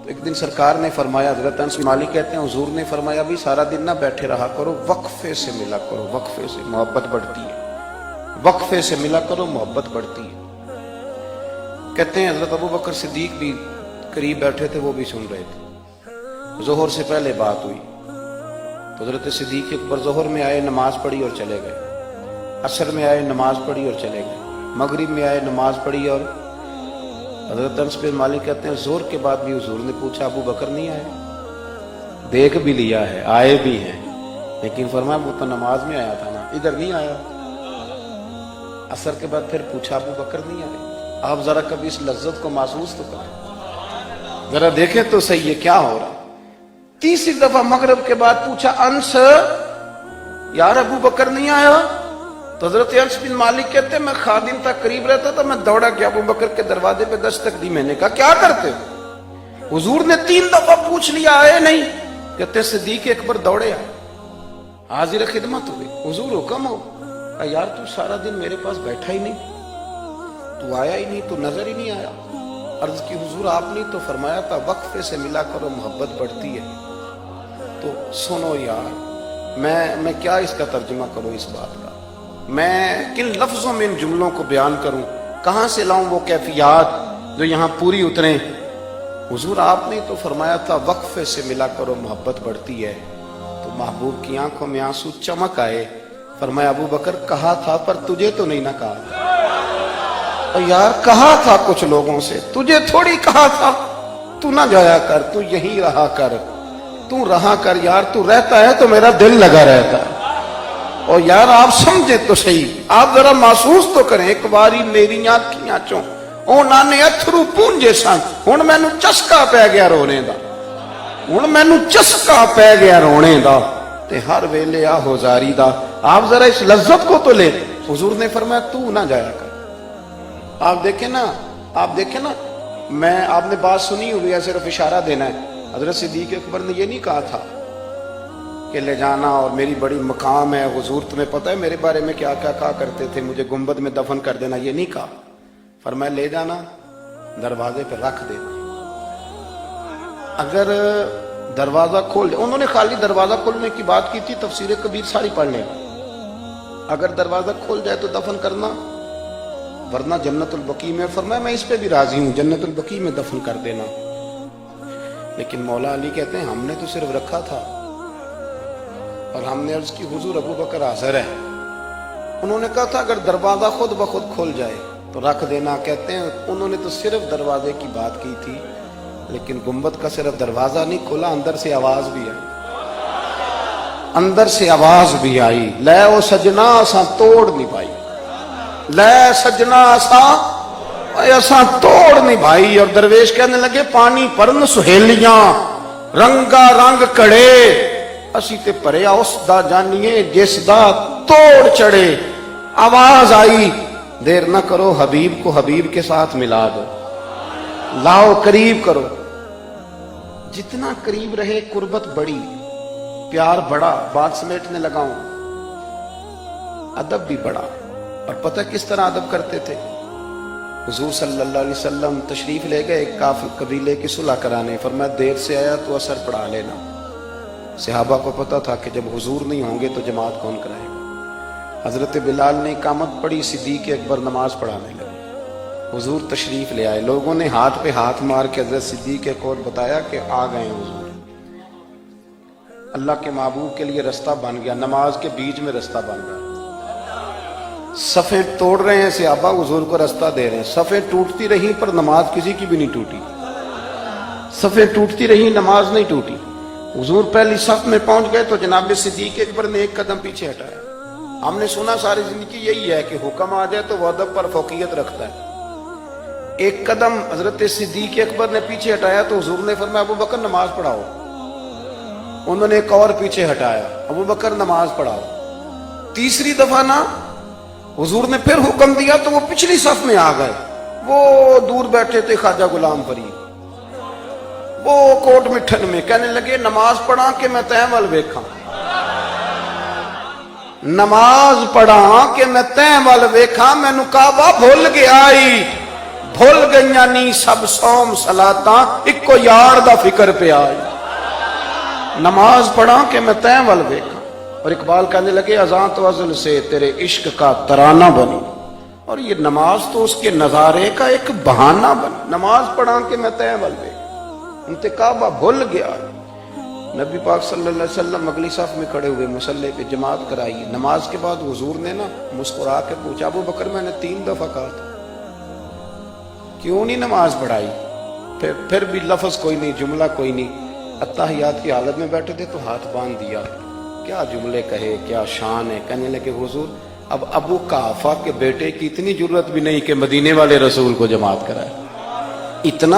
تو ایک دن سرکار نے فرمایا، حضرت انس بن مالک کہتے ہیں حضور نے فرمایا بھی سارا دن نہ بیٹھے رہا کرو، وقفے سے ملا کرو، وقفے سے محبت بڑھتی ہے، وقفے سے ملا کرو محبت بڑھتی ہے۔ کہتے ہیں حضرت ابو بکر صدیق بھی قریب بیٹھے تھے، وہ بھی سن رہے تھے۔ ظہر سے پہلے بات ہوئی تو حضرت صدیق اکبر ظہر میں آئے، نماز پڑھی اور چلے گئے، عصر میں آئے، نماز پڑھی اور چلے گئے، مغرب میں آئے، نماز پڑھی اور حضرت انس بن مالک کہتے ہیں ظہر کے بعد بھی حضور نے پوچھا ابو بکر نہیں آئے؟ دیکھ بھی لیا ہے، آئے بھی ہیں، لیکن فرمایا وہ تو نماز میں آیا تھا نا، ادھر نہیں آیا۔ عصر کے بعد پھر پوچھا ابو بکر نہیں آئے؟ آپ ذرا کبھی اس لذت کو محسوس تو کریں، ذرا دیکھیں تو صحیح ہے کیا ہو رہا۔ تیسری دفعہ مغرب کے بعد پوچھا انس یار ابو بکر نہیں آیا؟ تو حضرت انس بن مالک کہتے ہیں میں خادم تک قریب رہتا تھا، میں دوڑا گیا ابو بکر کے دروازے پہ دستک دی، میں نے کہا کیا کرتے ہو؟ حضور نے 3 دفعہ پوچھ لیا آئے نہیں، کہتے صدیق اکبر دوڑے آئے، حاضر خدمت ہوئے، حضور حکم ہو۔ کہا یار تو سارا دن میرے پاس بیٹھا ہی نہیں، تو آیا ہی نہیں، تو نظر ہی نہیں آیا۔ عرض کی حضور آپ نے تو فرمایا تھا وقفے سے ملا کرو محبت بڑھتی ہے۔ تو سنو یار میں کیا اس کا ترجمہ کروں اس بات کا، میں کن لفظوں میں ان جملوں کو بیان کروں، کہاں سے لاؤں وہ کیفیات جو یہاں پوری اتریں۔ حضور آپ نے تو فرمایا تھا وقفے سے ملا کرو محبت بڑھتی ہے۔ تو محبوب کی آنکھوں میں آنسو چمک آئے، فرمایا ابو بکر کہا تھا پر تجھے تو نہیں نہ کہا تھا۔ اور یار کہا تھا کچھ لوگوں سے، تجھے تھوڑی کہا تھا تو نہ جایا کر، تو یہیں رہا کر، تو رہا کر یار، تو رہتا ہے تو میرا دل لگا رہتا ہے۔ اور یار آپ سمجھے تو صحیح، آپ ذرا محسوس تو کریں، ایک باری میری آنکھیاں چوں اونا نے اتھرو پونجے سن، ہن مینوں چسکا پی گیا رونے دا، ہن مینوں چسکا پی گیا رونے دا، تے ہر ویلے آہو زاری دا۔ آپ ذرا اس لذت کو تو لے۔ حضور نے فرمایا تو نہ جایا کر۔ آپ دیکھیں نا میں آپ نے بات سنی ہوئی ہے، صرف اشارہ دینا ہے۔ حضرت صدیق اکبر نے یہ نہیں کہا تھا کہ لے جانا اور میری بڑی مقام ہے، حضور تمہیں پتہ ہے میرے بارے میں کیا کیا کہا کرتے تھے، مجھے گنبد میں دفن کر دینا، یہ نہیں کہا۔ فرمایا لے جانا، دروازے پہ رکھ دینا، اگر دروازہ کھول جائے، انہوں نے خالی دروازہ کھولنے کی بات کی تھی، تفسیر کبیر ساری پڑھ لیں، اگر دروازہ کھول جائے تو دفن کرنا، ورنہ جنت البقیع میں۔ فرمایا میں اس پہ بھی راضی ہوں، جنت البقیع میں دفن کر دینا۔ لیکن مولا علی کہتے ہیں ہم نے تو صرف رکھا تھا، اور ہم نے عرض کی حضور ابو بکر حاضر ہے۔ انہوں نے کہا تھا اگر دروازہ خود بخود کھل جائے تو رکھ دینا۔ کہتے ہیں انہوں نے تو صرف دروازے کی بات کی تھی، لیکن گنبد کا صرف دروازہ نہیں کھلا، اندر سے آواز بھی آئی، اندر سے آواز بھی آئی، لے او سجنا اساں توڑ نہیں پائی، لے سجنا اساں توڑ نہیں بھائی۔ اور درویش کہنے لگے پانی پرن سہیلیاں رنگا رنگ کڑے، اسی تے پریا اس دا جانیے جس دا توڑ چڑھے۔ آواز آئی دیر نہ کرو، حبیب کو حبیب کے ساتھ ملا دو، لاؤ قریب کرو۔ جتنا قریب رہے قربت بڑی، پیار بڑا، بات سمیٹنے لگاؤں، ادب بھی بڑا۔ اور پتہ کس طرح ادب کرتے تھے؟ حضور صلی اللہ علیہ وسلم تشریف لے گئے ایک کافر قبیلے کی صلح کرانے، فرمایا دیر سے آیا تو اثر پڑھا لینا۔ صحابہ کو پتہ تھا کہ جب حضور نہیں ہوں گے تو جماعت کون کرائے گا۔ حضرت بلال نے اقامت پڑھی، صدیق اکبر نماز پڑھانے لگے، حضور تشریف لے آئے، لوگوں نے ہاتھ پہ ہاتھ مار کے حضرت صدیق اکبر بتایا کہ آ گئے حضور۔ اللہ کے محبوب کے لیے رستہ بن گیا، نماز کے بیچ میں رستہ بن گیا۔ صفیں توڑ رہے ہیں صحابہ، حضور کو رستہ دے رہے ہیں، صفیں ٹوٹتی رہی پر نماز کسی کی بھی نہیں ٹوٹی، صفیں ٹوٹتی رہی نماز نہیں ٹوٹی۔ حضور پہلی صف میں پہنچ گئے تو جناب صدیق اکبر نے ایک قدم پیچھے ہٹایا۔ ہم نے سنا ساری زندگی یہی ہے کہ حکم آ جائے تو وہ ادب پر فوقیت رکھتا ہے۔ ایک قدم حضرت صدیق اکبر نے پیچھے ہٹایا تو حضور نے فرمایا ابو بکر نماز پڑھاؤ۔ انہوں نے ایک اور پیچھے ہٹایا، ابو بکر نماز پڑھاؤ۔ تیسری دفعہ نا حضور نے پھر حکم دیا تو وہ پچھلی صف میں آ گئے۔ وہ دور بیٹھے تھے خواجہ غلام فرید، وہ کوٹ مٹھن میں، کہنے لگے نماز پڑھا کہ میں تیں ول ویکھاں، نماز پڑھا کہ میں تیں ول ویکھاں، مینوں کعبہ بھول گیا آئی، بھول گئیاں نی سب سوم سلاتاں اکو یار دا فکر پہ آئی نماز پڑھا کہ میں تیں ول ویکھاں اور اقبال کہنے لگے اذان تو ازل سے تیرے عشق کا ترانہ بنی اور یہ نماز تو اس کے نظارے کا ایک بہانہ بنی نماز پڑھا کہ میں تیں ول ویکھاں انتقابہ بھول گیا نبی پاک صلی اللہ علیہ وسلم اگلی صف میں کھڑے ہوئے مصلی پہ جماعت کرائی نماز کے بعد حضور نے نا مسکرا کے پوچھا ابو بکر میں نے 3 دفعہ کہا تھا کیوں نہیں نماز پڑھائی پھر بھی لفظ کوئی نہیں جملہ کوئی نہیں اتحیات کی حالت میں بیٹھے تھے تو ہاتھ باندھ دیا کیا جملے کہے کیا شان ہے کہنے لگے حضور اب ابو قحافہ کے بیٹے کی اتنی جرت بھی نہیں کہ مدینے والے رسول کو جماعت کرائے اتنا